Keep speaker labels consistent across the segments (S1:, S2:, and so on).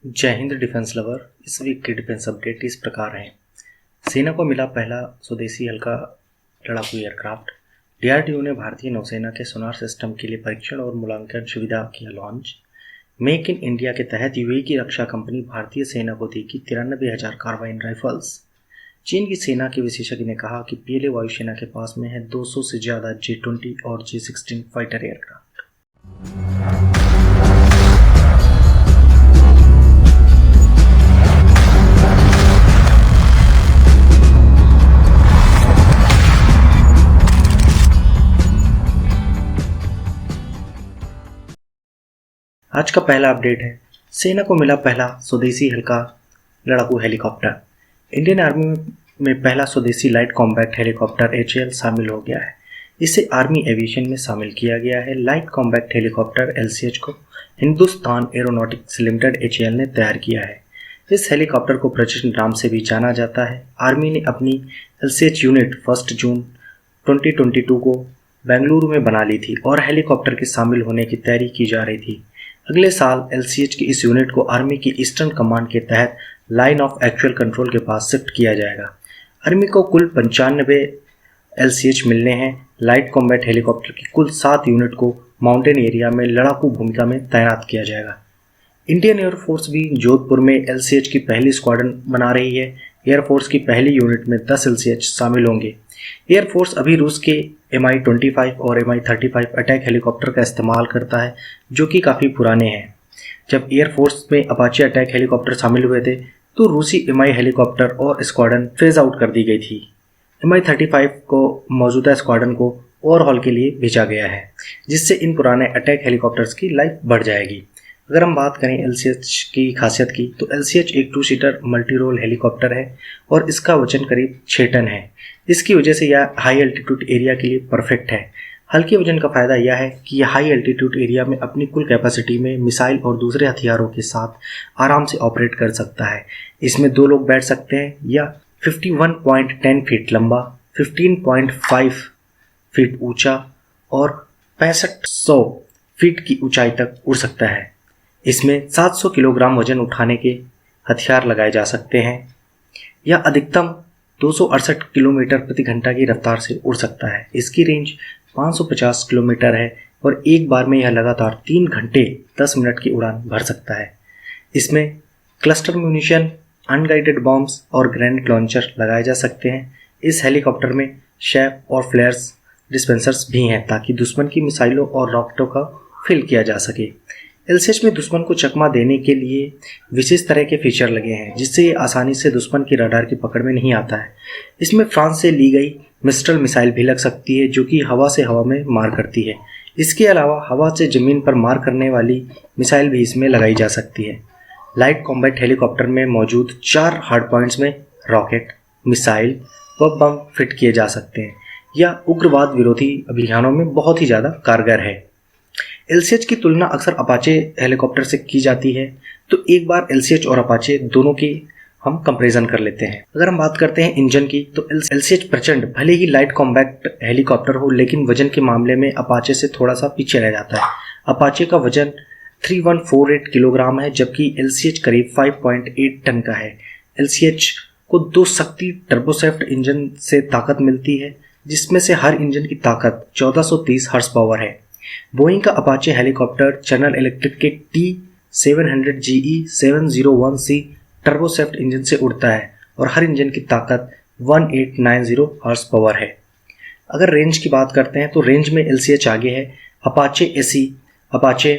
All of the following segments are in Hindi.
S1: जय हिंद डिफेंस लवर। इस वीक की डिफेंस अपडेट इस प्रकार है। सेना को मिला पहला स्वदेशी हल्का लड़ाकू एयरक्राफ्ट। डीआरडीओ ने भारतीय नौसेना के सोनार सिस्टम के लिए परीक्षण और मूल्यांकन सुविधा किया लॉन्च। मेक इन इंडिया के तहत यूएई की रक्षा कंपनी भारतीय सेना को देगी 93,000 कार्बाइन राइफल्स। चीन की सेना के विशेषज्ञ ने कहा कि पीएलए वायुसेना के पास में है 200 से ज्यादा J-20 और J-16 फाइटर एयरक्राफ्ट। आज का पहला अपडेट है, सेना को मिला पहला स्वदेशी हल्का लड़ाकू हेलीकॉप्टर। इंडियन आर्मी में पहला स्वदेशी लाइट कॉम्बैट हेलीकॉप्टर HAL शामिल हो गया है। इसे आर्मी एविएशन में शामिल किया गया है। लाइट कॉम्बैट हेलीकॉप्टर LCH को हिंदुस्तान एरोनॉटिक्स लिमिटेड HAL ने तैयार किया है। इस हेलीकॉप्टर को प्रचंड नाम से भी जाना जाता है। आर्मी ने अपनी LCH यूनिट 1 जून 2022 को बेंगलुरु में बना ली थी और हेलीकॉप्टर के शामिल होने की तैयारी की जा रही थी। अगले साल LCH की इस यूनिट को आर्मी की ईस्टर्न कमांड के तहत लाइन ऑफ एक्चुअल कंट्रोल के पास शिफ्ट किया जाएगा। आर्मी को कुल 95 LCH मिलने हैं। लाइट कॉम्बैट हेलीकॉप्टर की कुल 7 यूनिट को माउंटेन एरिया में लड़ाकू भूमिका में तैनात किया जाएगा। इंडियन एयरफोर्स भी जोधपुर में LCH की पहली स्क्वाड्रन बना रही है। एयरफोर्स की पहली यूनिट में 10 LCH शामिल होंगे। एयरफोर्स अभी रूस के Mi-25 और Mi-35 अटैक हेलीकॉप्टर का इस्तेमाल करता है, जो कि काफ़ी पुराने हैं। जब एयरफोर्स में अपाचे अटैक हेलीकॉप्टर शामिल हुए थे तो रूसी Mi हेलीकॉप्टर और स्क्वाड्रन फेज आउट कर दी गई थी। Mi-35 को मौजूदा स्क्वाड्रन को ओवरहॉल के लिए भेजा गया है, जिससे इन पुराने अटैक हेलीकॉप्टर्स की लाइफ बढ़ जाएगी। अगर हम बात करें LCH की खासियत की, तो LCH एक 2 सीटर मल्टी रोल हेलीकॉप्टर है और इसका वजन करीब 6 टन है। इसकी वजह से यह हाई एल्टीट्यूड एरिया के लिए परफेक्ट है। हल्के वजन का फायदा यह है कि यह हाई एल्टीट्यूड एरिया में अपनी कुल कैपेसिटी में मिसाइल और दूसरे हथियारों के साथ आराम से ऑपरेट कर सकता है। इसमें 2 लोग बैठ सकते हैं या 51.10 फीट लंबा, 15.5 फीट ऊंचा और 6500 फीट की ऊंचाई तक उड़ सकता है। इसमें 700 किलोग्राम वजन उठाने के हथियार लगाए जा सकते हैं। यह अधिकतम 268 किलोमीटर प्रति घंटा की रफ्तार से उड़ सकता है। इसकी रेंज 550 किलोमीटर है और एक बार में यह लगातार 3 घंटे 10 मिनट की उड़ान भर सकता है। इसमें क्लस्टर म्यूनिशन, अनगाइडेड बॉम्ब्स और ग्रेनेड लॉन्चर लगाए जा सकते हैं। इस हेलीकॉप्टर में शैप और फ्लेयर्स डिस्पेंसर्स भी हैं ताकि दुश्मन की मिसाइलों और रॉकेटों का फिल किया जा सके। LCH में दुश्मन को चकमा देने के लिए विशेष तरह के फीचर लगे हैं, जिससे ये आसानी से दुश्मन की रडार की पकड़ में नहीं आता है। इसमें फ्रांस से ली गई मिस्ट्रल मिसाइल भी लग सकती है, जो कि हवा से हवा में मार करती है। इसके अलावा हवा से ज़मीन पर मार करने वाली मिसाइल भी इसमें लगाई जा सकती है। लाइट कॉम्बैट हेलीकॉप्टर में मौजूद 4 हार्ड पॉइंट्स में रॉकेट, मिसाइल व बम फिट किए जा सकते हैं। यह उग्रवाद विरोधी अभियानों में बहुत ही ज़्यादा कारगर है। LCH की तुलना अक्सर अपाचे हेलीकॉप्टर से की जाती है, तो एक बार LCH और अपाचे दोनों की हम कंपैरिजन कर लेते हैं। अगर हम बात करते हैं इंजन की, तो LCH प्रचंड भले ही लाइट कॉम्बैक्ट हेलीकॉप्टर हो, लेकिन वजन के मामले में अपाचे से थोड़ा सा पीछे रह जाता है। अपाचे का वजन 3148 किलोग्राम है, जबकि LCH करीब 5.8 टन का है। LCH को 2 शक्ति टर्बोसेफ्ट इंजन से ताकत मिलती है, जिसमें से हर इंजन की ताकत 1430 हॉर्स पावर है। बोइंग का अपाचे हेलीकॉप्टर जनरल इलेक्ट्रिक के T700GE 701C टर्बोसेफ्ट इंजन से उड़ता है और हर इंजन की ताकत 1890 हॉर्स पावर है। अगर रेंज की बात करते हैं तो रेंज में LCH आगे है। अपाचे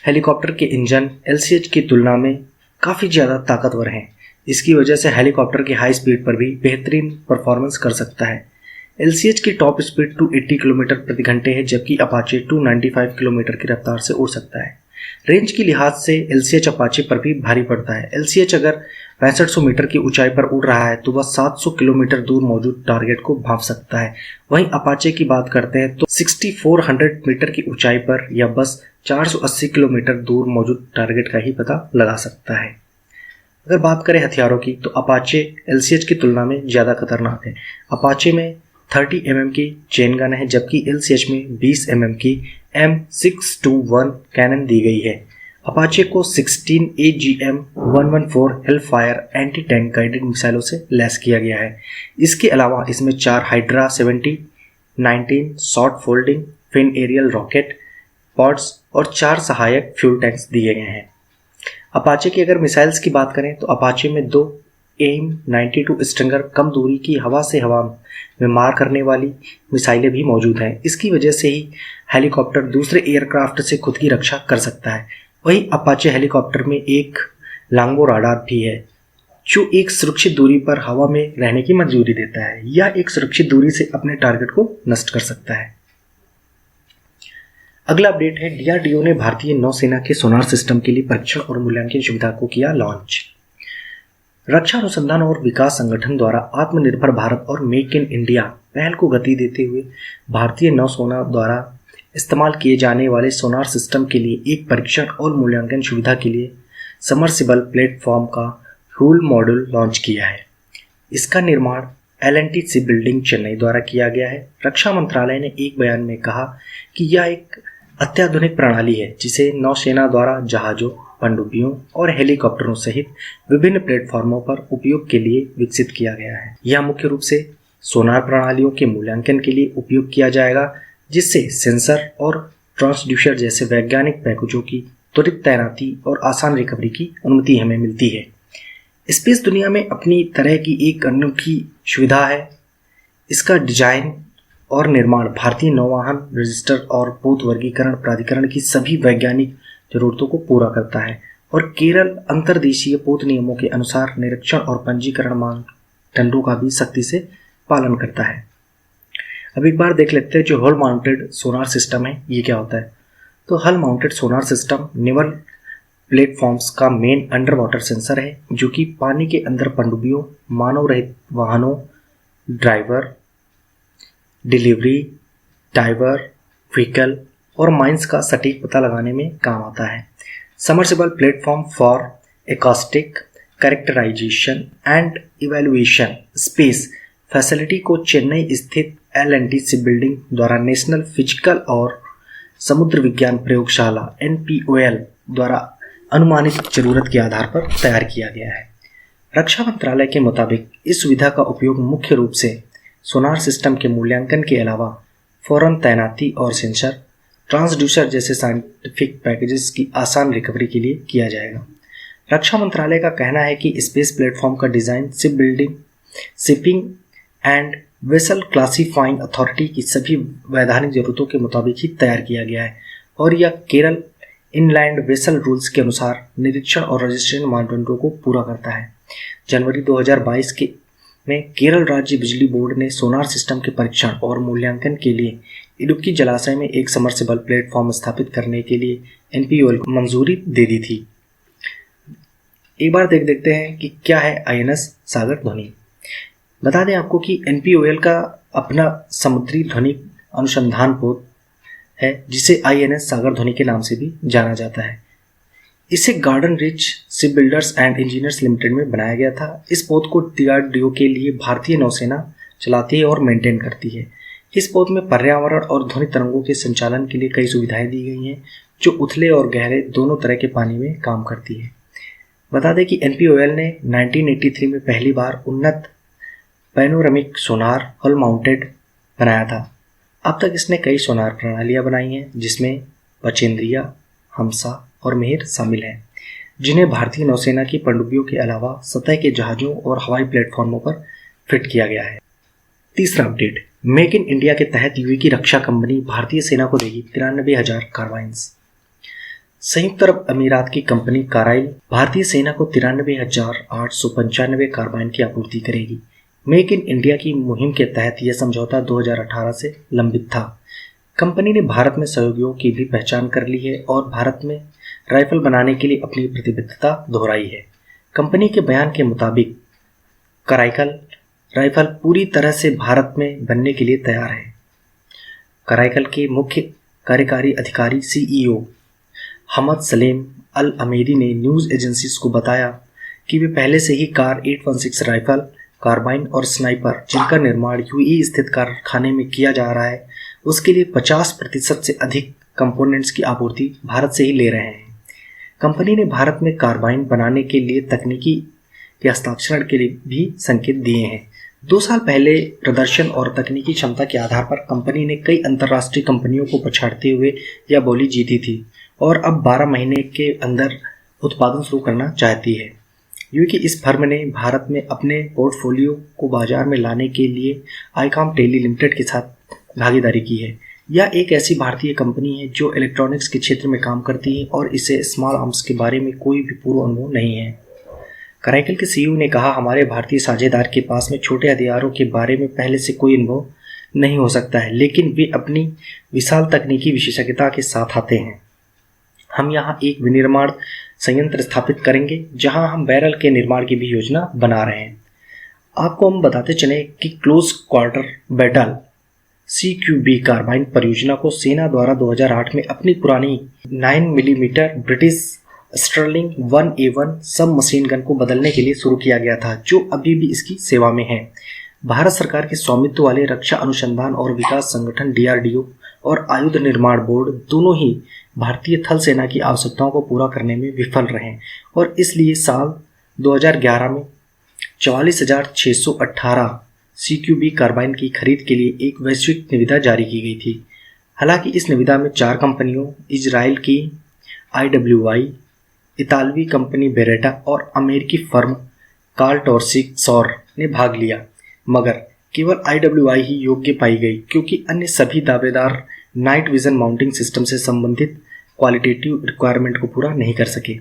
S1: हेलीकॉप्टर के इंजन LCH की तुलना में काफ़ी ज़्यादा ताकतवर हैं। इसकी वजह से हेलीकॉप्टर की हाई स्पीड पर भी बेहतरीन परफॉर्मेंस कर सकता है। LCH की टॉप स्पीड 280 किलोमीटर प्रति घंटे है, जबकि अपाचे 295 किलोमीटर की रफ्तार से उड़ सकता है। रेंज की लिहाज से LCH अपाचे पर भी भारी पड़ता है। LCH अगर 6500 मीटर की ऊंचाई पर उड़ रहा है तो वह 700 किलोमीटर दूर मौजूद टारगेट को भांप सकता है। वहीं अपाचे की बात करते हैं तो 6400 मीटर की ऊंचाई पर या बस 480 किलोमीटर दूर मौजूद टारगेट का ही पता लगा सकता है। अगर बात करें हथियारों की, तो अपाचे LCH की तुलना में ज़्यादा खतरनाक है। अपाचे में 30 mm की चेन गन है, जबकि LCH में 20 mm की M621 कैनन दी गई है। अपाचे को 16 AGM-114 Hellfire anti tank guided मिसाइलों से लैस किया गया है। इसके अलावा इसमें 4 Hydra 70, 19 short folding fin aerial rocket pods और 4 सहायक फ्यूल टैंक्स दिए गए हैं। अपाचे की अगर मिसाइल्स की बात करें तो अपाचे में 2 AIM-92 स्ट्रिंगर कम दूरी की हवा से हवा में मार करने वाली मिसाइलें भी मौजूद हैं। इसकी वजह से ही हेलीकॉप्टर दूसरे एयरक्राफ्ट से खुद की रक्षा कर सकता है। वहीं अपाचे हेलीकॉप्टर में एक लांगो राडार भी है जो एक सुरक्षित दूरी पर हवा में रहने की मंजूरी देता है या एक सुरक्षित दूरी से अपने टारगेट को नष्ट कर सकता है। अगला अपडेट है, DRDO ने भारतीय नौसेना के सोनार सिस्टम के लिए परीक्षण और मूल्यांकन सुविधा को किया लॉन्च। रक्षा अनुसंधान और विकास संगठन द्वारा आत्मनिर्भर भारत और मेक इन इंडिया पहल को गति देते हुए भारतीय नौसेना द्वारा इस्तेमाल किए जाने वाले सोनार सिस्टम के लिए एक परीक्षण और मूल्यांकन सुविधा के लिए समर्सिबल प्लेटफॉर्म का फ्यूल मॉड्यूल लॉन्च किया है। इसका निर्माण L&T शिप बिल्डिंग चेन्नई द्वारा किया गया है। रक्षा मंत्रालय ने एक बयान में कहा कि यह एक अत्याधुनिक प्रणाली है जिसे नौसेना द्वारा जहाजों, पनडुब्बियों और हेलीकॉप्टरों सहित विभिन्न प्लेटफॉर्मों पर उपयोग के लिए विकसित किया गया है। यह मुख्य रूप से सोनार प्रणालियों के मूल्यांकन के लिए उपयोग किया जाएगा, जिससे सेंसर और ट्रांसड्यूसर जैसे वैज्ञानिक पैकेजों की त्वरित तैनाती और आसान रिकवरी की अनुमति हमें मिलती है। स्पेस दुनिया में अपनी तरह की एक अनोखी सुविधा है। इसका डिजाइन और निर्माण भारतीय नौवाहन रजिस्टर और पोत वर्गीकरण प्राधिकरण की सभी वैज्ञानिक जरूरतों को पूरा करता है और केरल अंतर्देशीय पोत नियमों के अनुसार निरीक्षण और पंजीकरण मानदंडों का भी सख्ती से पालन करता है। अब एक बार देख लेते हैं जो हल माउंटेड सोनार सिस्टम है ये क्या होता है। तो हल mounted sonar system naval platforms का मेन अंडर वाटर सेंसर है जो कि पानी के अंदर पनडुब्बियों, मानव रहित वाहनों, ड्राइवर, डिलीवरी, डाइवर, व्हीकल और माइंस का सटीक पता लगाने में काम आता है। Submersible platform for acoustic characterization and evaluation space facility को चेन्नई स्थित L&T शिप बिल्डिंग द्वारा नेशनल फिजिकल और समुद्र विज्ञान प्रयोगशाला NPOL द्वारा अनुमानित जरूरत के आधार पर तैयार किया गया है। रक्षा मंत्रालय के मुताबिक इस सुविधा का उपयोग मुख्य रूप से सोनार सिस्टम के मूल्यांकन के अलावा फौरन तैनाती और सेंसर, ट्रांसड्यूसर जैसे साइंटिफिक पैकेजेस की आसान रिकवरी के लिए किया जाएगा। रक्षा मंत्रालय का कहना है कि स्पेस प्लेटफॉर्म का design ship building, shipping and vessel classifying authority की सभी वैधानिक जरूरतों के मुताबिक ही तैयार किया गया है और यह केरल इनलैंड वेसल रूल्स के अनुसार निरीक्षण और रजिस्ट्रेशन मानदंडों को पूरा करता है। जनवरी 2022 में केरल राज्य बिजली बोर्ड ने सोनार सिस्टम के परीक्षण और मूल्यांकन के लिए इडुक्की जलाशय में एक समर्सिबल प्लेटफॉर्म स्थापित करने के लिए NPOL को मंजूरी दे दी थी। एक बार देखते हैं कि क्या है INS सागर ध्वनि। बता दें आपको कि NPOL का अपना समुद्री ध्वनि अनुसंधान पोत है जिसे INS सागर ध्वनि के नाम से भी जाना जाता है। इसे garden rich ship builders and engineers limited में बनाया गया था। इस पोत को DRDO के लिए भारतीय नौसेना चलाती है और मेंटेन करती है। इस पोत में पर्यावरण और ध्वनि तरंगों के संचालन के लिए कई सुविधाएं दी गई हैं जो उथले और गहरे दोनों तरह के पानी में काम करती है। बता दें कि NPOL ने 1983 में पहली बार उन्नत पैनोरामिक सोनार हल माउंटेड बनाया था। अब तक इसने कई सोनार प्रणालियां बनाई हैं जिसमें बचेंद्रिया, हमसा और मेहर शामिल हैं, जिन्हें भारतीय नौसेना की पनडुब्बियों के अलावा सतह के जहाजों और हवाई प्लेटफॉर्मों पर फिट किया गया है। तीसरा अपडेट, मेक इन इंडिया के तहत यूएई की रक्षा कंपनी भारतीय सेना को देगी 93,000 कार्बाइन्स। संयुक्त अरब अमीरात की कंपनी काराइल भारतीय सेना को 93,895 कार्बाइन की आपूर्ति करेगी। मेक इन इंडिया की मुहिम के तहत यह समझौता 2018 से लंबित था। कंपनी ने भारत में सहयोगियों की भी पहचान कर ली है और भारत में राइफल बनाने के लिए अपनी प्रतिबद्धता दोहराई है। कंपनी के बयान के मुताबिक कराइकल राइफल पूरी तरह से भारत में बनने के लिए तैयार है। कराइकल के मुख्य कार्यकारी अधिकारी CEO हमद सलेम अल अमेरी ने न्यूज़ एजेंसीज को बताया कि वे पहले से ही कार 816 राइफल, कार्बाइन और स्नाइपर जिनका निर्माण यूएई स्थित कारखाने में किया जा रहा है उसके लिए 50% से अधिक कंपोनेंट्स की आपूर्ति भारत से ही ले रहे हैं। कंपनी ने भारत में कार्बाइन बनाने के लिए तकनीकी के हस्ताक्षर के लिए भी संकेत दिए हैं। 2 साल पहले प्रदर्शन और तकनीकी क्षमता के आधार पर कंपनी ने कई अंतर्राष्ट्रीय कंपनियों को पछाड़ते हुए यह बोली जीती थी और अब 12 महीने के अंदर उत्पादन शुरू करना चाहती है। क्योंकि इस फर्म ने भारत में अपने पोर्टफोलियो को बाजार में लाने के लिए आईकॉम टेली लिमिटेड के साथ भागीदारी की है। यह एक ऐसी भारतीय कंपनी है जो इलेक्ट्रॉनिक्स के क्षेत्र में काम करती है और इसे स्मॉल आर्म्स के बारे में कोई भी पूर्व अनुभव नहीं है। कराइकल के सीईओ ने कहा, हमारे भारतीय साझेदार के पास में छोटे हथियारों के बारे में पहले से कोई अनुभव नहीं हो सकता है, लेकिन वे अपनी विशाल तकनीकी विशेषज्ञता के साथ आते हैं। हम यहाँ एक विनिर्माण संयंत्र स्थापित करेंगे जहां हम बैरल के निर्माण की भी योजना बना रहे हैं। आपको हम बताते चले कि close quarter battle CQB carbine परियोजना को सेना द्वारा 2008 में अपनी पुरानी 9 मिलीमीटर ब्रिटिश स्टर्लिंग 1A1 सब मशीन गन को बदलने के लिए शुरू किया गया था, जो अभी भी इसकी सेवा में है। भारत सरकार के स्वामित्व वाले रक्षा अनुसंधान और विकास संगठन DRDO और आयुध निर्माण बोर्ड दोनों ही भारतीय थल सेना की आवश्यकताओं को पूरा करने में विफल रहे और इसलिए साल 2011 में 44,618 CQB कार्बाइन की खरीद के लिए एक वैश्विक निविदा जारी की गई थी। हालांकि इस निविदा में 4 कंपनियों इजराइल की IWI, इतालवी कंपनी बेरेटा और अमेरिकी फर्म कार्ल टॉर्सिक सौर ने भाग लिया, मगर केवल IWI ही योग्य पाई गई क्योंकि अन्य सभी दावेदार नाइट विजन माउंटिंग सिस्टम से संबंधित क्वालिटेटिव रिक्वायरमेंट को पूरा नहीं कर सके।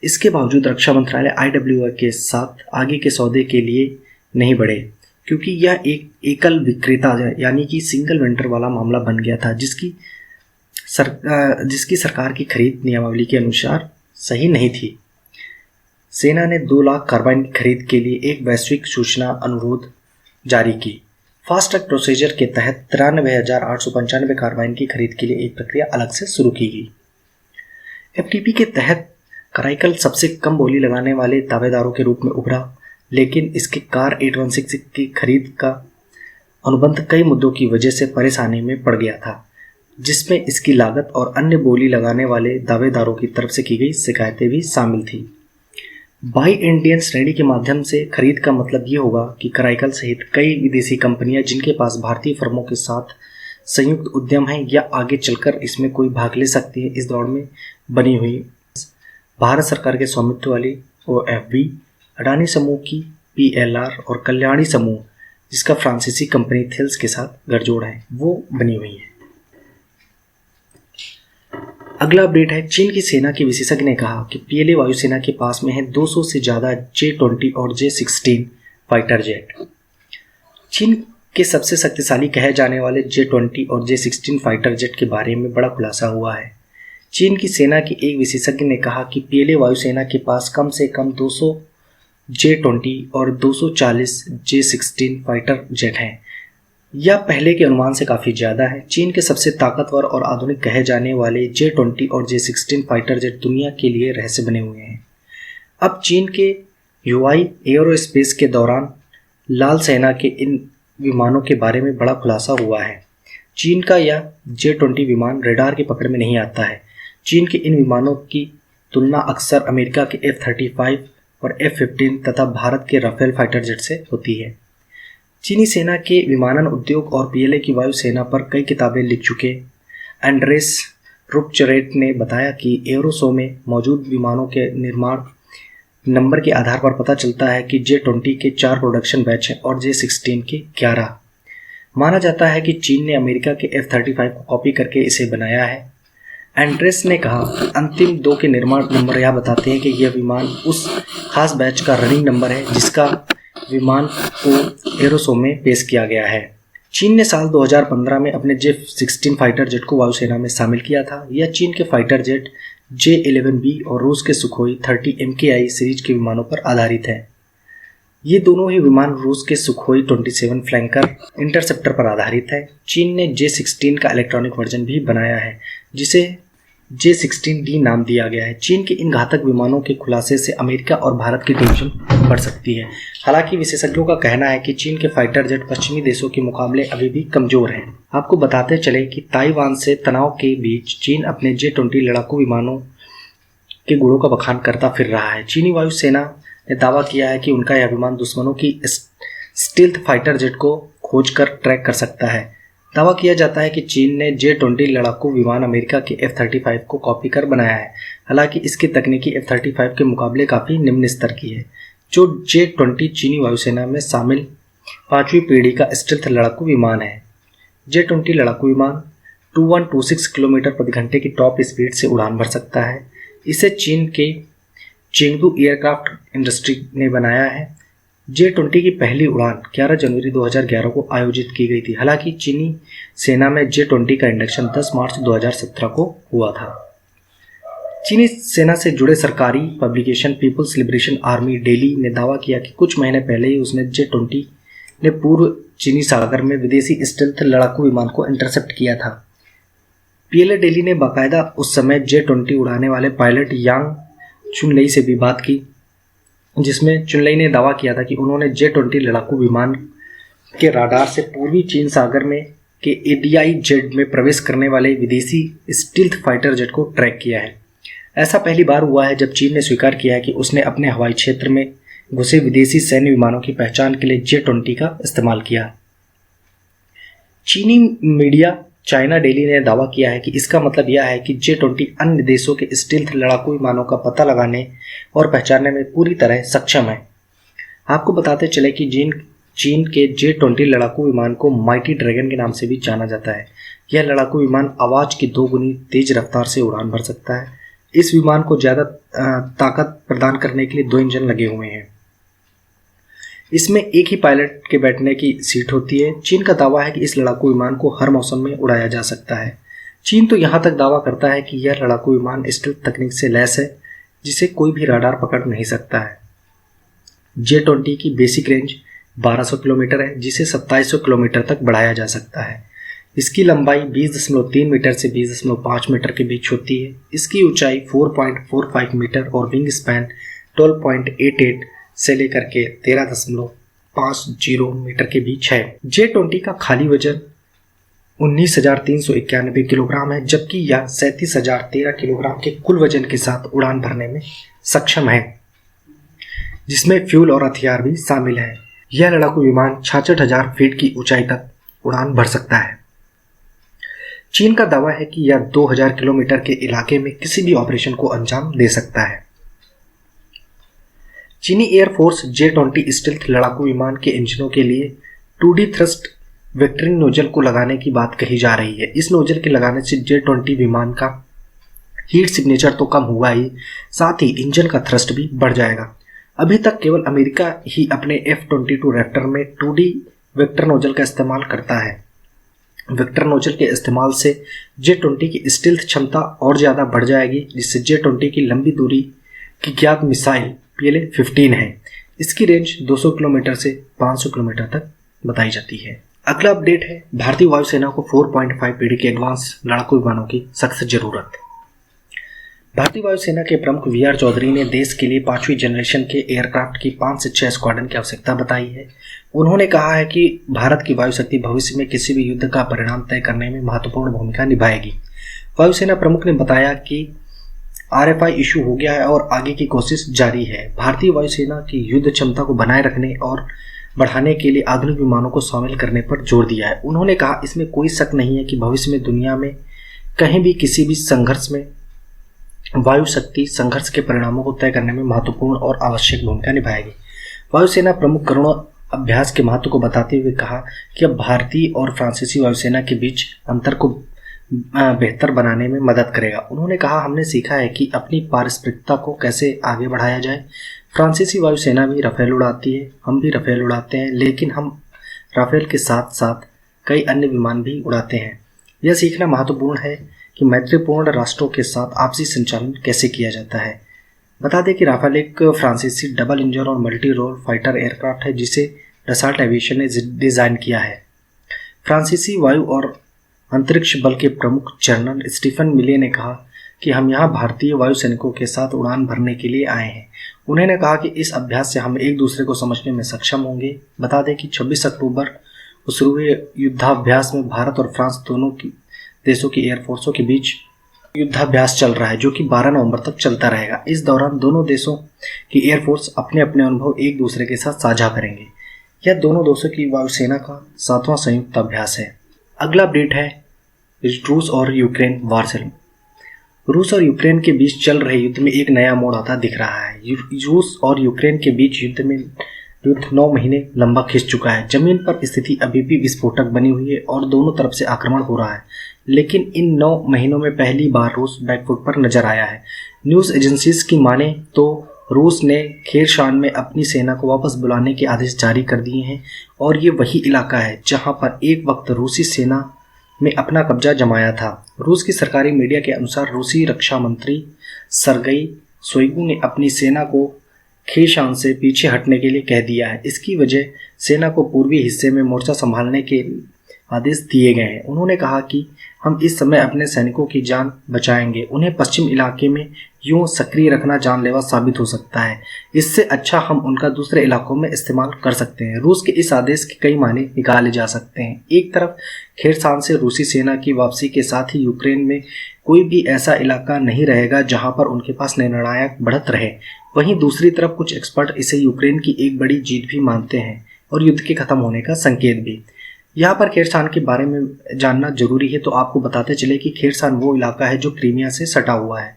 S1: इसके बावजूद रक्षा मंत्रालय IWI के साथ आगे के सौदे के लिए नहीं बढ़े क्योंकि यह एक एकल विक्रेता यानी कि सिंगल वेंडर वाला मामला बन गया था, जिसकी सरकार की खरीद नियमावली के अनुसार सही नहीं थी। सेना ने 2 लाख कार्बाइन की खरीद के लिए एक वैश्विक सूचना अनुरोध जारी की। फास्ट ट्रैक प्रोसीजर के तहत 93,895 कार्बाइन की खरीद के लिए एक प्रक्रिया अलग से शुरू की गई। FTP के तहत कराइकल सबसे कम बोली लगाने वाले दावेदारों के रूप में उभरा, लेकिन इसके कार 816 की खरीद का अनुबंध कई मुद्दों की वजह से परेशानी में पड़ गया था, जिसमें इसकी लागत और अन्य बोली लगाने वाले दावेदारों की तरफ से की गई शिकायतें भी शामिल थी। बाई इंडियन श्रेणी के माध्यम से खरीद का मतलब ये होगा कि कराइकल सहित कई विदेशी कंपनियां जिनके पास भारतीय फर्मों के साथ संयुक्त उद्यम हैं या आगे चलकर इसमें कोई भाग ले सकती है, इस दौड़ में बनी हुई भारत सरकार के स्वामित्व वाली OFB, अडानी समूह की PLR और कल्याणी समूह जिसका फ्रांसीसी कंपनी थेल्स के साथ गठजोड़ है, वो बनी हुई है। अगला अपडेट है, चीन की सेना के विशेषज्ञ ने कहा कि PLA वायुसेना के पास में है 200 से ज़्यादा J-20 और J-16 फाइटर जेट। चीन के सबसे शक्तिशाली कहे जाने वाले J-20 और J-16 फाइटर जेट के बारे में बड़ा खुलासा हुआ है। चीन की सेना के एक विशेषज्ञ ने कहा कि PLA वायुसेना के पास कम से कम 200 J-20 और 240 J-16 फाइटर जेट हैं। यह पहले के अनुमान से काफ़ी ज़्यादा है। चीन के सबसे ताकतवर और आधुनिक कहे जाने वाले J-20 और J-16 फाइटर जेट दुनिया के लिए रहस्य बने हुए हैं। अब चीन के हुआई एयरोस्पेस के दौरान लाल सेना के इन विमानों के बारे में बड़ा खुलासा हुआ है। चीन का यह J-20 विमान रडार की पकड़ में नहीं आता है। चीन के इन विमानों की तुलना अक्सर अमेरिका के F-35 और F-15 तथा भारत के राफेल फाइटर जेट से होती है। चीनी सेना के विमानन उद्योग और PLA की वायुसेना पर कई किताबें लिख चुके एंड्रेस रुपचरेट ने बताया कि एयरोशो में मौजूद विमानों के निर्माण नंबर के आधार पर पता चलता है कि J-20 के 4 प्रोडक्शन बैच हैं और J-16 के 11। माना जाता है कि चीन ने अमेरिका के F-35 को कॉपी करके इसे बनाया है। एंड्रेस ने कहा, अंतिम 2 के निर्माण नंबर यह बताते हैं कि यह विमान उस खास बैच का रनिंग नंबर है जिसका विमान को एयरोशो में पेश किया गया है। चीन ने साल 2015 में अपने J-16 फाइटर जेट को वायुसेना में शामिल किया था। यह चीन के फाइटर जेट J-11B और रूस के सुखोई 30 MKI सीरीज के विमानों पर आधारित है। ये दोनों ही विमान रूस के सुखोई 27 फ्लैंकर इंटरसेप्टर पर आधारित है। चीन ने J-16 का इलेक्ट्रॉनिक वर्जन भी बनाया है जिसे J-16D नाम दिया गया है। चीन के इन घातक विमानों के खुलासे से अमेरिका और भारत की टेंशन बढ़ सकती है। हालांकि विशेषज्ञों का कहना है कि चीन के फाइटर जेट पश्चिमी देशों के मुकाबले अभी भी कमजोर हैं। आपको बताते चले कि ताइवान से तनाव के बीच चीन अपने J-20 लड़ाकू विमानों के गुणों का बखान करता फिर रहा है। चीनी वायुसेना ने दावा किया है कि उनका यह विमान दुश्मनों की स्टील्थ फाइटर जेट को खोजकर ट्रैक कर सकता है। दावा किया जाता है कि चीन ने J-20 लड़ाकू विमान अमेरिका के F-35 को कॉपी कर बनाया है। हालांकि इसकी तकनीकी F-35 के मुकाबले काफ़ी निम्न स्तर की है। जो J-20 चीनी वायुसेना में शामिल 5वीं पीढ़ी का स्टील्थ लड़ाकू विमान है। J-20 लड़ाकू विमान 2126 किलोमीटर प्रति घंटे की टॉप स्पीड से उड़ान भर सकता है। इसे चीन के चेंगडू एयरक्राफ्ट इंडस्ट्री ने बनाया है। J-20 की पहली उड़ान 11 जनवरी 2011 को आयोजित की गई थी। हालांकि चीनी सेना में J-20 का इंडक्शन 10 मार्च 2017 को हुआ था। चीनी सेना से जुड़े सरकारी publication People's Liberation Army Daily ने दावा किया कि कुछ महीने पहले ही उसने J-20 ने पूर्व चीनी सागर में विदेशी स्टील्थ लड़ाकू विमान को इंटरसेप्ट किया था। PLA डेली ने बाकायदा उस समय J-20 उड़ाने वाले पायलट यांग चुनलई से भी बात की, जिसमें चुनलई ने दावा किया था कि उन्होंने J-20 लड़ाकू विमान के राडार से पूर्वी चीन सागर में के ADIZ में प्रवेश करने वाले विदेशी स्टील्थ फाइटर जेट को ट्रैक किया है। ऐसा पहली बार हुआ है जब चीन ने स्वीकार किया है कि उसने अपने हवाई क्षेत्र में घुसे विदेशी सैन्य विमानों की पहचान के लिए J-20 का इस्तेमाल किया। चीनी मीडिया चाइना डेली ने दावा किया है कि इसका मतलब यह है कि J-20 अन्य देशों के स्टील्थ लड़ाकू विमानों का पता लगाने और पहचानने में पूरी तरह सक्षम है। आपको बताते चले कि चीन के J-20 लड़ाकू विमान को माइटी ड्रैगन के नाम से भी जाना जाता है। यह लड़ाकू विमान आवाज की 2 गुनी तेज रफ्तार से उड़ान भर सकता है। इस विमान को ज़्यादा ताकत प्रदान करने के लिए 2 इंजन लगे हुए हैं। इसमें एक ही पायलट के बैठने की सीट होती है। चीन का दावा है कि इस लड़ाकू विमान को हर मौसम में उड़ाया जा सकता है। चीन तो यहाँ तक दावा करता है कि यह लड़ाकू विमान स्टील्थ तकनीक से लैस है, जिसे कोई भी राडार पकड़ नहीं सकता है। J-20 की बेसिक रेंज 1200 किलोमीटर है, जिसे 2700 किलोमीटर तक बढ़ाया जा सकता है। इसकी लंबाई 20.3 मीटर से 20.5 मीटर के बीच होती है। इसकी ऊंचाई 4.45 मीटर और विंग स्पैन 12.88 से लेकर के 13.50 मीटर के बीच है। J-20 का खाली वजन 19,391 किलोग्राम है, जबकि यह 37,013 किलोग्राम के कुल वजन के साथ उड़ान भरने में सक्षम है, जिसमें फ्यूल और हथियार भी शामिल है। यह लड़ाकू विमान 66,000 फीट की ऊंचाई तक उड़ान भर सकता है। चीन का दावा है कि यह 2000 किलोमीटर के इलाके में किसी भी ऑपरेशन को अंजाम दे सकता है। चीनी एयरफोर्स J-20 स्टील्थ लड़ाकू विमान के इंजनों के लिए 2D थ्रस्ट वेक्टरिंग नोजल को लगाने की बात कही जा रही है। इस नोजल के लगाने से J-20 विमान का हीट सिग्नेचर तो कम हुआ ही, साथ ही इंजन का थ्रस्ट भी बढ़ जाएगा। अभी तक केवल अमेरिका ही अपने F-22 रैप्टर में 2D वेक्टर नोजल का इस्तेमाल करता है। वेक्टर नोजल के इस्तेमाल से J-20 की स्टील्थ क्षमता और ज़्यादा बढ़ जाएगी, जिससे J-20 की लंबी दूरी की ज्ञात मिसाइल PLA-15 है। इसकी रेंज 200 किलोमीटर से 500 किलोमीटर तक बताई जाती है। अगला अपडेट है, भारतीय वायुसेना को 4.5 पीढ़ी के एडवांस लड़ाकू विमानों की सख्त जरूरत। भारतीय वायुसेना के प्रमुख VR चौधरी ने देश के लिए 5वीं जनरेशन के एयरक्राफ्ट की 5 से 6 स्क्वाड्रन की आवश्यकता बताई है। उन्होंने कहा है कि भारत की वायुशक्ति भविष्य में किसी भी युद्ध का परिणाम तय करने में महत्वपूर्ण भूमिका निभाएगी। वायुसेना प्रमुख ने बताया कि RFI इशू हो गया है और आगे की कोशिश जारी है। भारतीय वायुसेना की युद्ध क्षमता को बनाए रखने और बढ़ाने के लिए आधुनिक विमानों को शामिल करने पर जोर दिया है। उन्होंने कहा, इसमें कोई शक नहीं है कि भविष्य में दुनिया में कहीं भी किसी भी संघर्ष में वायु शक्ति संघर्ष के परिणामों को तय करने में महत्वपूर्ण और आवश्यक भूमिका निभाएगी। वायुसेना प्रमुख गरुड़ अभ्यास के महत्व को बताते हुए कहा कि अब भारतीय और फ्रांसीसी वायुसेना के बीच अंतर को बेहतर बनाने में मदद करेगा। उन्होंने कहा, हमने सीखा है कि अपनी पारस्परिकता को कैसे आगे बढ़ाया जाए। फ्रांसीसी वायुसेना भी राफेल उड़ाती है, हम भी राफेल उड़ाते हैं, लेकिन हम राफेल के साथ साथ कई अन्य विमान भी उड़ाते हैं। यह सीखना महत्वपूर्ण है कि मैत्रीपूर्ण राष्ट्रों के साथ आपसी संचालन कैसे किया जाता है। बता दें कि राफेल एक फ्रांसीसी डबल इंजन और मल्टी रोल फाइटर एयरक्राफ्ट है, जिसे डसाल्ट एविएशन ने डिज़ाइन किया है। फ्रांसीसी वायु और अंतरिक्ष बल के प्रमुख जनरल स्टीफन मिले ने कहा कि हम यहाँ भारतीय वायु सैनिकों के साथ उड़ान भरने के लिए आए हैं। उन्होंने कहा कि इस अभ्यास से हम एक दूसरे को समझने में सक्षम होंगे। बता दें कि 26 अक्टूबर को शुरू हुए युद्धाभ्यास में भारत और फ्रांस दोनों की देशों की एयरफोर्सों के बीच युद्धाभ्यास चल रहा है जो कि 12 नवंबर तक चलता रहेगा। इस दौरान दोनों देशों की एयरफोर्स अपने अपने अनुभव एक दूसरे के साथ साझा करेंगे। यह दोनों देशों की वायुसेना का 7वां संयुक्त अभ्यास है। अगला अपडेट है रूस और यूक्रेन वार। रूस और यूक्रेन के बीच चल रहे युद्ध में एक नया मोड़ आता दिख रहा है। रूस और यूक्रेन के बीच युद्ध 9 महीने लंबा खिंच चुका है। जमीन पर स्थिति अभी भी विस्फोटक बनी हुई है और दोनों तरफ से आक्रमण हो रहा है, लेकिन इन 9 महीनों में पहली बार रूस बैकफुट पर नजर आया है। न्यूज़ एजेंसीज की माने तो रूस ने खेरशान में अपनी सेना को वापस बुलाने के आदेश जारी कर दिए हैं और ये वही इलाका है जहां पर एक वक्त रूसी सेना में अपना कब्जा जमाया था। रूस की सरकारी मीडिया के अनुसार रूसी रक्षा मंत्री सरगई शोइगु ने अपनी सेना को खेरशान से पीछे हटने के लिए कह दिया है। इसकी वजह सेना को पूर्वी हिस्से में मोर्चा संभालने के आदेश दिए गए हैं। उन्होंने कहा कि हम इस समय अपने सैनिकों की जान बचाएंगे। उन्हें पश्चिम इलाके में यूं सक्रिय रखना जानलेवा साबित हो सकता है। इससे अच्छा हम उनका दूसरे इलाकों में इस्तेमाल कर सकते हैं। रूस के इस आदेश के कई मायने निकाले जा सकते हैं। एक तरफ खेरसान से रूसी सेना की वापसी के साथ ही यूक्रेन में कोई भी ऐसा इलाका नहीं रहेगा जहां पर उनके पास निर्णायक बढ़त रहे। वहीं दूसरी तरफ कुछ एक्सपर्ट इसे यूक्रेन की एक बड़ी जीत भी मानते हैं और युद्ध के खत्म होने का संकेत भी। यहाँ पर खेरसान के बारे में जानना जरूरी है, तो आपको बताते चले कि खेरसान वो इलाका है जो क्रीमिया से सटा हुआ है।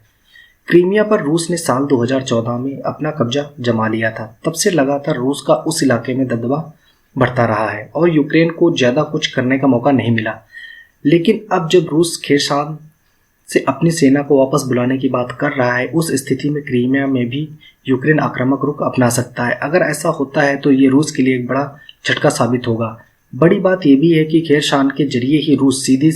S1: क्रीमिया पर रूस ने साल 2014 में अपना कब्जा जमा लिया था। तब से लगातार रूस का उस इलाके में दबदबा बढ़ता रहा है और यूक्रेन को ज़्यादा कुछ करने का मौका नहीं मिला। लेकिन अब जब रूस खेरसान से अपनी सेना को वापस बुलाने की बात कर रहा है, उस स्थिति में क्रीमिया में भी यूक्रेन आक्रामक रुख अपना सकता है। अगर ऐसा होता है तो ये रूस के लिए एक बड़ा झटका साबित होगा। बड़ी बात यह भी है कि खेरसान के जरिए ही रूस सीधी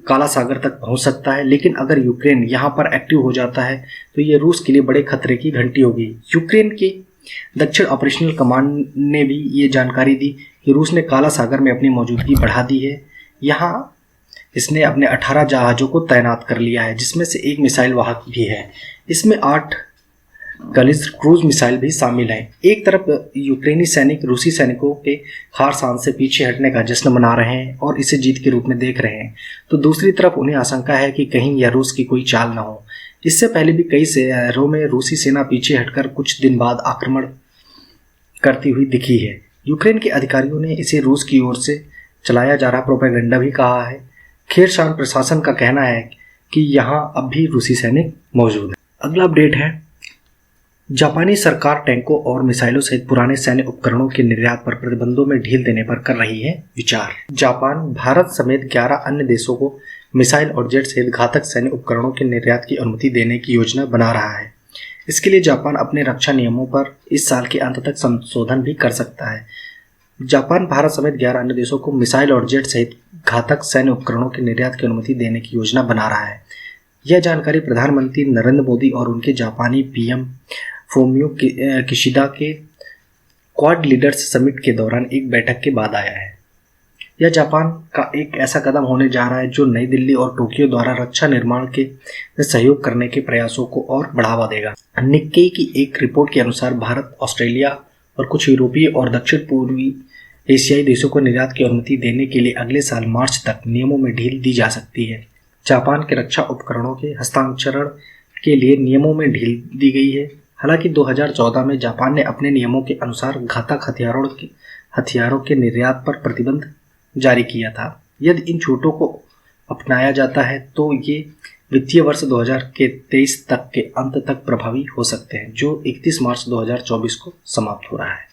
S1: काला सागर तक पहुंच सकता है, लेकिन अगर यूक्रेन यहां पर एक्टिव हो जाता है तो ये रूस के लिए बड़े खतरे की घंटी होगी। यूक्रेन के दक्षिण ऑपरेशनल कमांड ने भी ये जानकारी दी कि रूस ने काला सागर में अपनी मौजूदगी बढ़ा दी है। यहाँ इसने अपने 18 जहाज़ों को तैनात कर लिया है, जिसमें से एक मिसाइल वाहक भी है। इसमें 8 गलिस्टर क्रूज मिसाइल भी शामिल हैं। एक तरफ यूक्रेनी सैनिक रूसी सैनिकों के खारसान से पीछे हटने का जश्न मना रहे हैं और इसे जीत के रूप में देख रहे हैं, तो दूसरी तरफ उन्हें आशंका है कि कहीं यह रूस की कोई चाल न हो। इससे पहले भी कई शहरों में रूसी सेना पीछे हटकर कुछ दिन बाद आक्रमण करती हुई दिखी है। यूक्रेन के अधिकारियों ने इसे रूस की ओर से चलाया जा रहा प्रोपेगेंडा भी कहा है। खेरसान प्रशासन का कहना है कि यहाँ अब भी रूसी सैनिक मौजूद हैं। अगला अपडेट है, जापानी सरकार टैंकों और मिसाइलों सहित पुराने सैन्य उपकरणों के निर्यात पर प्रतिबंधों में ढील देने पर कर रही है विचार। जापान भारत समेत 11 अन्य देशों को मिसाइल और जेट सहित घातक सैन्य उपकरणों के निर्यात की अनुमति देने की योजना बना रहा है। इसके लिए जापान अपने रक्षा नियमों पर इस साल के अंत तक संशोधन भी कर सकता है। जापान भारत समेत 11 अन्य देशों को मिसाइल और जेट सहित घातक सैन्य उपकरणों के निर्यात की अनुमति देने की योजना बना रहा है। यह जानकारी प्रधानमंत्री नरेंद्र मोदी और उनके जापानी पीएम फोमियो किशिदा के क्वाड लीडर्स समिट के दौरान एक बैठक के बाद आया है। यह जापान का एक ऐसा कदम होने जा रहा है जो नई दिल्ली और टोक्यो द्वारा रक्षा निर्माण के सहयोग करने के प्रयासों को और बढ़ावा देगा। निक्केई की एक रिपोर्ट के अनुसार भारत, ऑस्ट्रेलिया और कुछ यूरोपीय और दक्षिण पूर्वी एशियाई देशों को निर्यात की अनुमति देने के लिए अगले साल मार्च तक नियमों में ढील दी जा सकती है। जापान के रक्षा उपकरणों के हस्तांतरण के लिए नियमों में ढील दी गई है। हालांकि 2014 में जापान ने अपने नियमों के अनुसार घातक हथियारों के निर्यात पर प्रतिबंध जारी किया था। यदि इन छूटों को अपनाया जाता है तो ये वित्तीय वर्ष 2023 तक के अंत तक प्रभावी हो सकते हैं, जो 31 मार्च 2024 को समाप्त हो रहा है।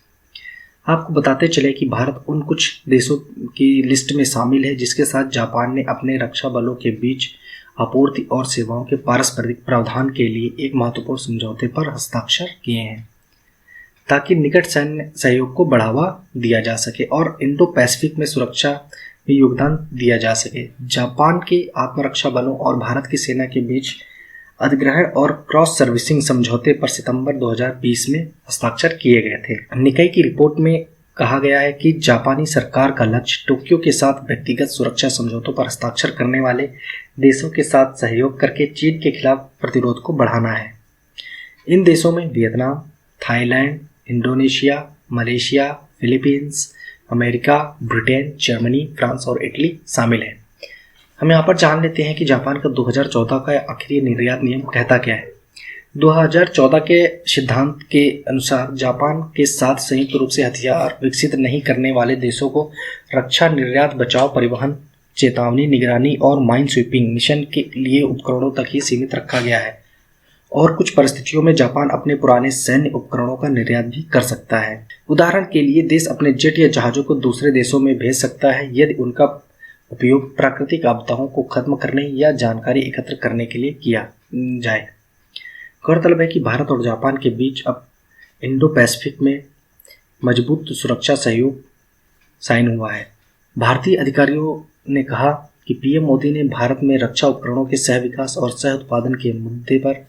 S1: आपको बताते चले कि भारत उन कुछ देशों की लिस्ट में शामिल है जिसके साथ जापान ने अपने रक्षा बलों के बीच आपूर्ति और सेवाओं के पारस्परिक प्रावधान के लिए एक महत्वपूर्ण समझौते पर हस्ताक्षर किए हैं, ताकि निकट सैन्य सहयोग को बढ़ावा दिया जा सके और इंडो पैसिफिक में सुरक्षा में योगदान दिया जा सके। जापान के आत्मरक्षा बलों और भारत की सेना के बीच अधिग्रहण और क्रॉस सर्विसिंग समझौते पर सितंबर 2020 में हस्ताक्षर किए गए थे। निकाय की रिपोर्ट में कहा गया है कि जापानी सरकार का लक्ष्य टोक्यो के साथ व्यक्तिगत सुरक्षा समझौतों पर हस्ताक्षर करने वाले देशों के साथ सहयोग करके चीन के खिलाफ प्रतिरोध को बढ़ाना है। इन देशों में Vietnam, Thailand, Indonesia, Malaysia, Philippines, America, Britain, Germany, France और इटली शामिल हैं। हम यहाँ पर जान लेते हैं कि जापान का 2014 का आखिरी निर्यात नियम कहता क्या है। 2014 के सिद्धांत के अनुसार जापान के साथ संयुक्त रूप से हथियार विकसित नहीं करने वाले देशों को रक्षा, निर्यात, बचाव, परिवहन, चेतावनी, निगरानी और माइन स्वीपिंग मिशन के लिए उपकरणों तक ही सीमित रखा गया है और कुछ परिस्थितियों में जापान अपने पुराने सैन्य उपकरणों का निर्यात भी कर सकता है। उदाहरण के लिए देश अपने जेट या जहाज़ों को दूसरे देशों में भेज सकता है यदि उनका उपयोग प्राकृतिक आपदाओं को खत्म करने या जानकारी एकत्र करने के लिए किया जाए। गौरतलब है कि भारत और जापान के बीच अब इंडो पैसिफिक में मजबूत सुरक्षा सहयोग साइन हुआ है। भारतीय अधिकारियों ने कहा कि पीएम मोदी ने भारत में रक्षा उपकरणों के सह विकास और सह उत्पादन के मुद्दे पर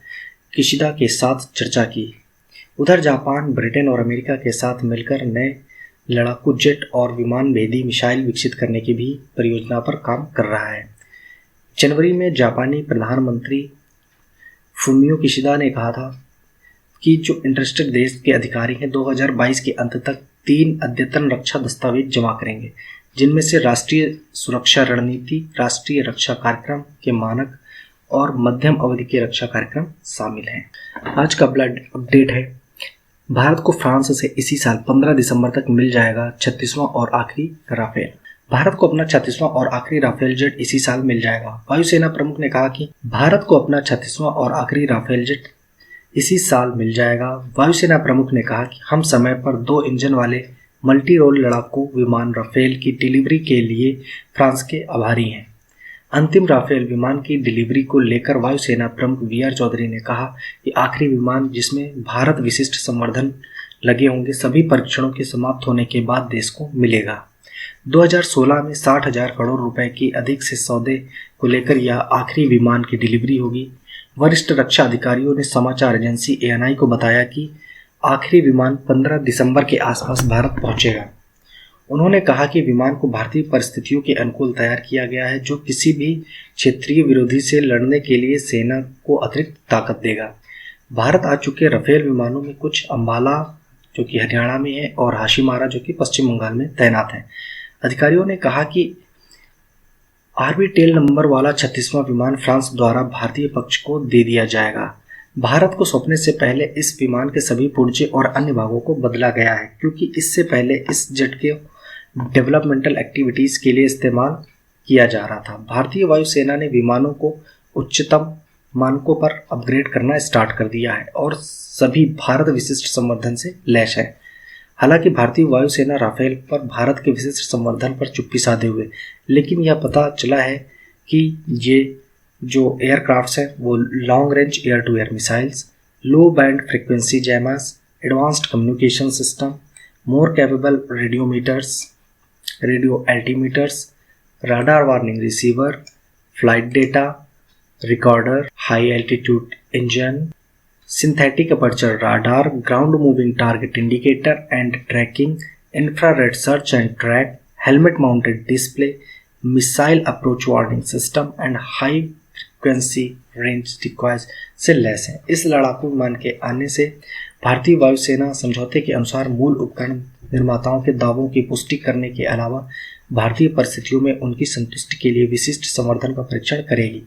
S1: किशिदा के साथ चर्चा की। उधर जापान, ब्रिटेन और अमेरिका के साथ मिलकर नए लड़ाकू जेट और विमान भेदी मिसाइल विकसित करने की भी परियोजना पर काम कर रहा है। जनवरी में जापानी प्रधानमंत्री फुमियो किशिदा ने कहा था कि जो इंटरेस्टेड देश के अधिकारी हैं 2022 के अंत तक 3 अद्यतन रक्षा दस्तावेज जमा करेंगे, जिनमें से राष्ट्रीय सुरक्षा रणनीति, राष्ट्रीय रक्षा कार्यक्रम के मानक और मध्यम अवधि के रक्षा कार्यक्रम शामिल हैं। आज का ब्लड अपडेट है। भारत को फ्रांस से इसी साल 15 दिसंबर तक मिल जाएगा 36वां और आखिरी राफेल। भारत को अपना 36वां और आखिरी राफेल जेट इसी साल मिल जाएगा। वायुसेना प्रमुख ने कहा कि भारत को अपना 36वां और आखिरी राफेल जेट इसी साल मिल जाएगा। वायुसेना प्रमुख ने कहा कि हम समय पर 2 इंजन वाले मल्टी रोल लड़ाकू विमान राफेल की डिलीवरी के लिए फ्रांस के आभारी हैं। अंतिम राफेल विमान की डिलीवरी को लेकर वायुसेना प्रमुख वीआर चौधरी ने कहा कि आखिरी विमान जिसमें भारत विशिष्ट संवर्धन लगे होंगे सभी परीक्षणों के समाप्त होने के बाद देश को मिलेगा। 2016 में 60,000 करोड़ रुपए की अधिक से सौदे को लेकर यह आखिरी विमान की डिलीवरी होगी। वरिष्ठ रक्षा अधिकारियों ने समाचार एजेंसी एएनआई को बताया कि आखिरी विमान 15 दिसंबर के आसपास भारत पहुंचेगा। उन्होंने कहा कि विमान को भारतीय परिस्थितियों के अनुकूल तैयार किया गया है, जो किसी भी क्षेत्रीय विरोधी से लड़ने के लिए सेना को अतिरिक्त ताकत देगा। भारत आ चुके राफेल विमानों में कुछ अंबाला जो कि हरियाणा में है और हाशीमारा जो कि पश्चिम बंगाल में तैनात हैं। अधिकारियों ने कहा कि आरबी टेल नंबर वाला 36वां विमान फ्रांस द्वारा भारतीय पक्ष को दे दिया जाएगा। भारत को सौंपने से पहले इस विमान के सभी पुर्जे और अन्य भागों को बदला गया है, क्योंकि इससे पहले इस जेट के डेवलपमेंटल एक्टिविटीज़ के लिए इस्तेमाल किया जा रहा था। भारतीय वायुसेना ने विमानों को उच्चतम मानकों पर अपग्रेड करना स्टार्ट कर दिया है और सभी भारत विशिष्ट संवर्धन से लैस है। हालांकि भारतीय वायुसेना राफेल पर भारत के विशिष्ट संवर्धन पर चुप्पी साधे हुए, लेकिन यह पता चला है कि ये जो एयरक्राफ्ट्स हैं वो long range air to air missiles, low band frequency jammers, advanced communication system, more capable radiometers, radio altimeters, radar warning receiver, flight data recorder, high altitude engine, synthetic aperture radar, ground moving target indicator and tracking, infrared search and track, helmet mounted display, missile approach warning system and high frequency range decoys से लैस है। इस लड़ाकू विमान के आने से भारतीय वायुसेना समझौते के अनुसार मूल उपकरण निर्माताओं के दावों की पुष्टि करने के अलावा भारतीय परिस्थितियों में उनकी संतुष्टि के लिए विशिष्ट संवर्धन का परीक्षण करेगी।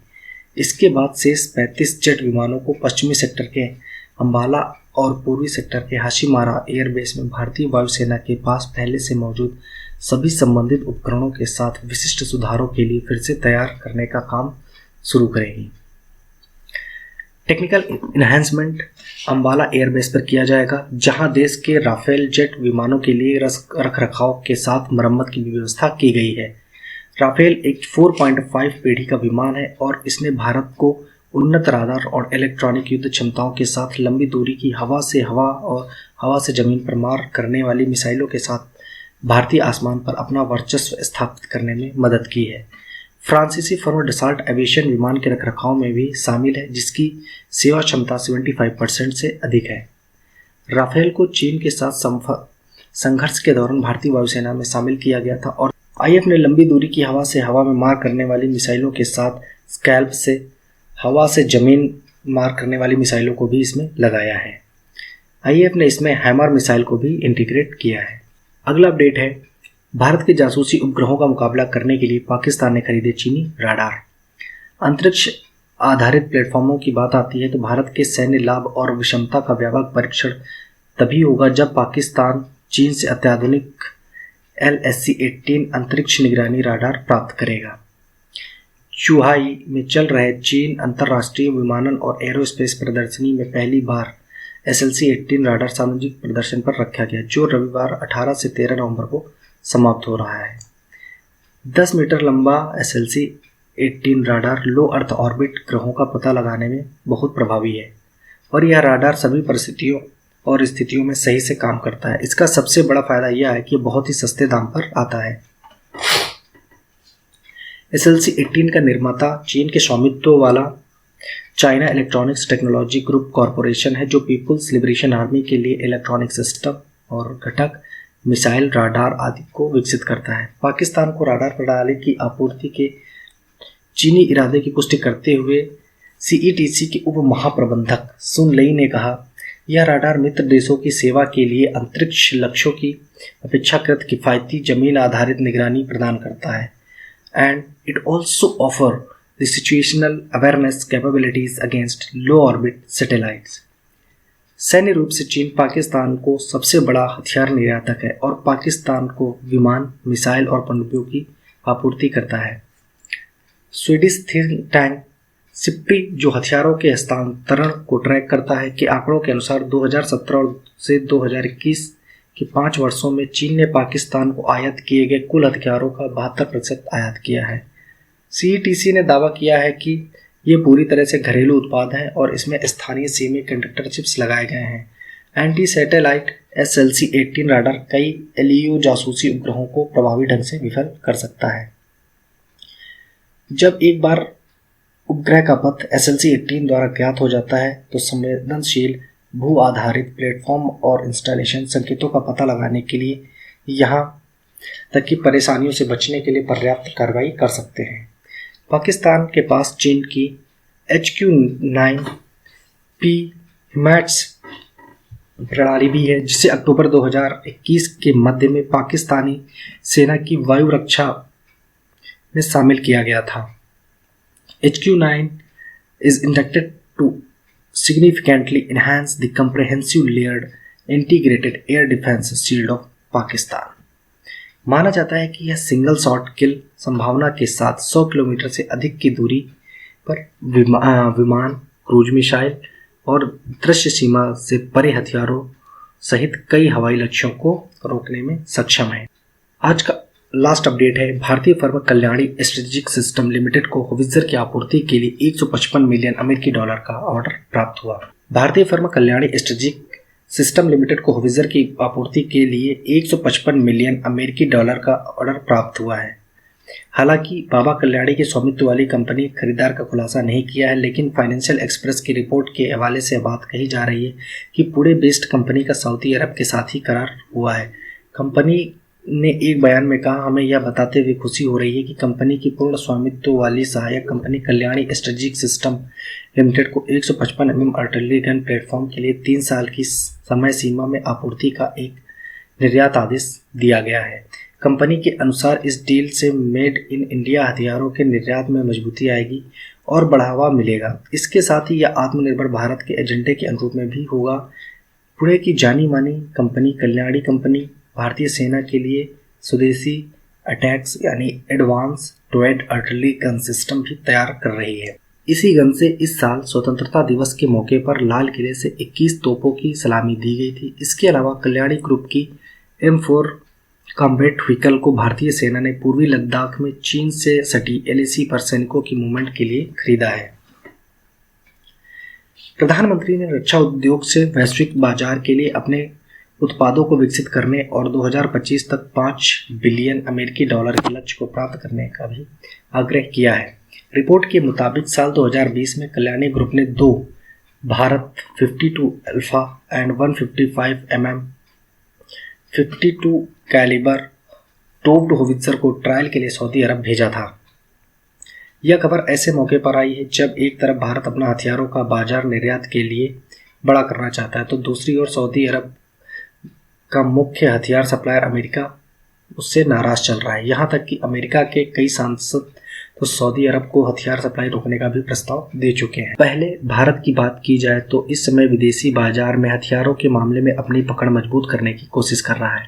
S1: इसके बाद शेष 35 जेट विमानों को पश्चिमी सेक्टर के अंबाला और पूर्वी सेक्टर के हाशीमारा एयरबेस में भारतीय वायुसेना के पास पहले से मौजूद सभी संबंधित उपकरणों के साथ विशिष्ट सुधारों के लिए फिर से तैयार करने का काम शुरू करेगी। टेक्निकल इन्हांसमेंट अंबाला एयरबेस पर किया जाएगा, जहां देश के राफेल जेट विमानों के लिए रखरखाव के साथ मरम्मत की व्यवस्था की गई है। राफेल एक 4.5 पीढ़ी का विमान है और इसने भारत को उन्नत राडार और इलेक्ट्रॉनिक युद्ध क्षमताओं के साथ लंबी दूरी की हवा से हवा और हवा से जमीन पर मार करने वाली मिसाइलों के साथ भारतीय आसमान पर अपना वर्चस्व स्थापित करने में मदद की है। फ्रांसीसी फर्म डसाल्ट एविएशन विमान के रखरखाव में भी शामिल है, जिसकी सेवा क्षमता 75% से अधिक है। राफेल को चीन के साथ संघर्ष के दौरान भारतीय वायुसेना में शामिल किया गया था और आईएफ ने लंबी दूरी की हवा से हवा में मार करने वाली मिसाइलों के साथ स्कैल्प से हवा से जमीन मार करने वाली मिसाइलों को भी इसमें लगाया है। आईएफ ने इसमें हैमर मिसाइल को भी इंटीग्रेट किया है। अगला अपडेट है, भारत के जासूसी उपग्रहों का मुकाबला करने के लिए पाकिस्तान ने खरीदे चीनी राडार। अंतरिक्ष आधारित प्लेटफॉर्मों की बात आती है तो भारत के सैन्य लाभ और विषमता का व्यापक परीक्षण तभी होगा जब पाकिस्तान चीन से अत्याधुनिक LSC-18 अंतरिक्ष निगरानी राडार प्राप्त करेगा। चुहाई में चल रहे चीन अंतर्राष्ट्रीय विमानन और एरोस्पेस प्रदर्शनी में पहली बार SLC-18 राडार सार्वजनिक प्रदर्शन पर रखा गया, जो रविवार 18 से 13 नवंबर को समाप्त हो रहा है। 10 मीटर लंबा SLC-18 राडार लो अर्थ ऑर्बिट ग्रहों का पता लगाने में बहुत प्रभावी है और यह राडार सभी परिस्थितियों और स्थितियों में सही से काम करता है। इसका सबसे बड़ा फायदा यह है कि यह बहुत ही सस्ते दाम पर आता है। SLC-18 का निर्माता चीन के स्वामित्व वाला China electronics technology group corporation है, जो पीपुल्स लिबरेशन आर्मी के लिए इलेक्ट्रॉनिक सिस्टम और घटक, मिसाइल, राडार आदि को विकसित करता है। पाकिस्तान को राडार प्रणाली की आपूर्ति के चीनी इरादे की पुष्टि करते हुए CETC के उप महाप्रबंधक सुन लई ने कहा, यह राडार मित्र देशों की सेवा के लिए अंतरिक्ष लक्ष्यों की अपेक्षाकृत किफायती जमीन आधारित निगरानी प्रदान करता है and it also offer the situational awareness capabilities against low orbit satellites। सैन्य रूप से चीन पाकिस्तान को सबसे बड़ा हथियार निर्यातक है और पाकिस्तान को विमान, मिसाइल और पनडुब्बियों की आपूर्ति करता है। स्वीडिश थिंक टैंक सिप्री, जो हथियारों के हस्तांतरण को ट्रैक करता है, के आंकड़ों के अनुसार 2017 से 2021 कि 5 वर्षों में चीन ने पाकिस्तान को आयात किए गए कुल हथियारों का 72% आयात किया है। CETC ने दावा किया है कि ये पूरी तरह से घरेलू उत्पाद हैं और इसमें स्थानीय सेमी कंडक्टर चिप्स लगाए गए हैं। एंटी सैटेलाइट SLC-18 राडार कई LEO जासूसी उपग्रहों को प्रभावी ढंग से विफल कर सकता है। जब एक बार उपग्रह का पथ SLC-18 द्वारा ज्ञात हो जाता है तो संवेदनशील भू आधारित प्लेटफॉर्म और इंस्टॉलेशन संकेतों का पता लगाने के लिए यहाँ तक कि परेशानियों से बचने के लिए पर्याप्त कार्रवाई कर सकते हैं। पाकिस्तान के पास चीन की HQ-9P हिमैट्स प्रणाली भी है, जिसे अक्टूबर 2021 के मध्य में पाकिस्तानी सेना की वायु रक्षा में शामिल किया गया था। HQ-9 is intended to significantly enhance the comprehensive layered integrated air defense shield of Pakistan। माना जाता है कि यह सिंगल शॉट किल संभावना के साथ 100 किलोमीटर से अधिक की दूरी पर विमान, क्रूज मिसाइल और दृश्य सीमा से परे हथियारों सहित कई हवाई लक्ष्यों को रोकने में सक्षम है। आज का लास्ट अपडेट है, भारतीय firm Kalyani strategic system limited को होवित्जर की आपूर्ति के लिए 155 मिलियन अमेरिकी डॉलर का ऑर्डर प्राप्त हुआ। भारतीय firm Kalyani strategic system limited को होवित्जर की आपूर्ति के लिए 155 मिलियन अमेरिकी डॉलर का ऑर्डर प्राप्त हुआ है। हालांकि बाबा कल्याणी के स्वामित्व वाली कंपनी खरीदार का खुलासा नहीं किया है, लेकिन फाइनेंशियल एक्सप्रेस की रिपोर्ट के हवाले से बात कही जा रही है कि पुणे बेस्ड कंपनी का सऊदी अरब के साथ ही करार हुआ है। कंपनी ने एक बयान में कहा, हमें यह बताते हुए खुशी हो रही है कि कंपनी की पूर्ण स्वामित्व वाली सहायक company Kalyani strategic system limited को 155 mm आर्टिलरी गन प्लेटफॉर्म के लिए 3 साल की समय सीमा में आपूर्ति का एक निर्यात आदेश दिया गया है। कंपनी के अनुसार इस डील से मेड इन इंडिया हथियारों के निर्यात में मजबूती आएगी और बढ़ावा मिलेगा। इसके साथ ही यह आत्मनिर्भर भारत के एजेंडे के अनुरूप में भी होगा। पुणे की जानी मानी कंपनी कल्याणी कंपनी भारतीय सेना के लिए स्वदेशी अटैक्स यानी एडवांस टॉयड आर्टिलरी गन सिस्टम भी तैयार कर रही है। इसी गन से इस साल स्वतंत्रता दिवस के मौके पर लाल किले से 21 तोपों की सलामी दी गई थी। इसके अलावा कल्याणी ग्रुप की M4 कॉम्बैट व्हीकल को भारतीय सेना ने पूर्वी लद्दाख में चीन से सटी LAC पर सैनिकों की मूवमेंट के लिए खरीदा है। प्रधानमंत्री ने रक्षा उद्योग से वैश्विक बाजार के लिए अपने उत्पादों को विकसित करने और 2025 तक 5 बिलियन अमेरिकी डॉलर के लक्ष्य को प्राप्त करने का भी आग्रह किया है। रिपोर्ट के मुताबिक साल 2020 में कल्याणी ग्रुप ने 2 Bharat 52 alpha and 155 mm 52 calibre टोप्ड होवित्जर को ट्रायल के लिए सऊदी अरब भेजा था। यह खबर ऐसे मौके पर आई है जब एक तरफ भारत अपना हथियारों का बाजार निर्यात के लिए बड़ा करना चाहता है तो दूसरी ओर सऊदी अरब का मुख्य हथियार सप्लायर अमेरिका उससे नाराज चल रहा है। यहाँ तक कि अमेरिका के कई सांसद तो सऊदी अरब को हथियार सप्लाई रोकने का भी प्रस्ताव दे चुके हैं। पहले भारत की बात की जाए तो इस समय विदेशी बाजार में हथियारों के मामले में अपनी पकड़ मजबूत करने की कोशिश कर रहा है।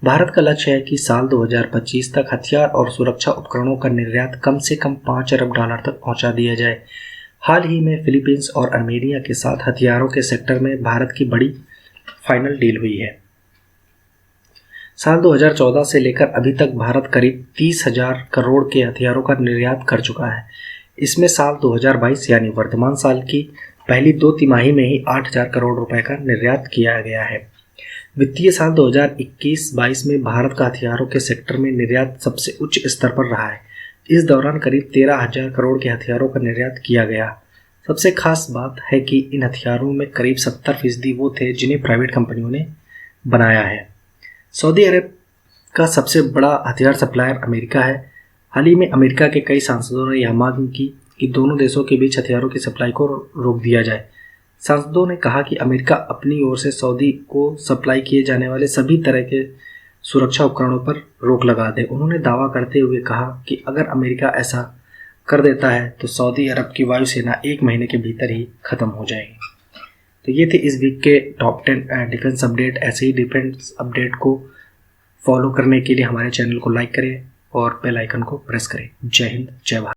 S1: भारत का लक्ष्य है कि साल 2025 तक हथियार और सुरक्षा उपकरणों का निर्यात कम से कम 5 अरब डॉलर तक पहुंचा दिया जाए। हाल ही में फिलीपींस और अर्मेनिया के साथ हथियारों के सेक्टर में भारत की बड़ी फाइनल डील हुई है। साल 2014 से लेकर अभी तक भारत करीब 30,000 करोड़ के हथियारों का निर्यात कर चुका है। इसमें साल 2022 यानी वर्तमान साल की पहली 2 तिमाही में ही 8,000 करोड़ रुपए का निर्यात किया गया है। वित्तीय साल 2021-22 में भारत का हथियारों के सेक्टर में निर्यात सबसे उच्च स्तर पर रहा है। इस दौरान करीब 13,000 करोड़ के हथियारों का निर्यात किया गया। सबसे खास बात है कि इन हथियारों में करीब 70% वो थे जिन्हें प्राइवेट कंपनियों ने बनाया है। सऊदी अरब का सबसे बड़ा हथियार सप्लायर अमेरिका है। हाल ही में अमेरिका के कई सांसदों ने यह मांग की कि दोनों देशों के बीच हथियारों की सप्लाई को रोक दिया जाए। सांसदों ने कहा कि अमेरिका अपनी ओर से सऊदी को सप्लाई किए जाने वाले सभी तरह के सुरक्षा उपकरणों पर रोक लगा दे। उन्होंने दावा करते हुए कहा कि अगर अमेरिका ऐसा कर देता है तो सऊदी अरब की वायुसेना 1 महीने के भीतर ही खत्म हो जाएगी। तो ये थे इस वीक के टॉप 10 डिफेंस अपडेट। ऐसे ही डिफेंस अपडेट को फॉलो करने के लिए हमारे चैनल को लाइक करें और बेल आइकन को प्रेस करें। जय हिंद, जय भारत।